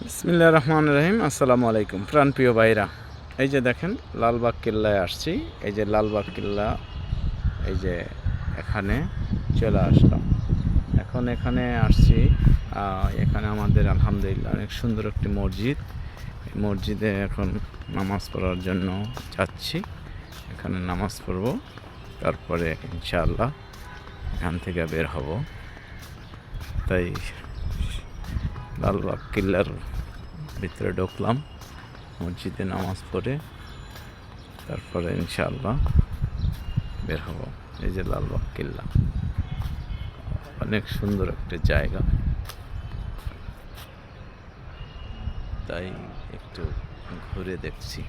বিসমিল্লাহির রহমানির রহিম। আসসালামু আলাইকুম প্রাণপ্রিয় ভাইরা। এই যে দেখেন লালবাগ কেল্লায় আসছি। এই যে লালবাগ কেল্লা, এই যে এখানে চলে আসলাম। এখন এখানে আসছি, এখানে আমাদের আলহামদুলিল্লাহ অনেক সুন্দর একটি মসজিদ। এই মসজিদে এখন নামাজ পড়ার জন্য যাচ্ছি। এখানে নামাজ পড়ব, তারপরে ইনশাআল্লাহ এখান থেকে বের হব। তাই লালবাগ কেল্লার ভিতরে ঢুকলাম, মসজিদে নামাজ পড়ে তারপরে ইনশাআল্লাহ বের হব। এই যে লালবাগ কেল্লা, অনেক সুন্দর একটা জায়গা, তাই একটু ঘুরে দেখছি।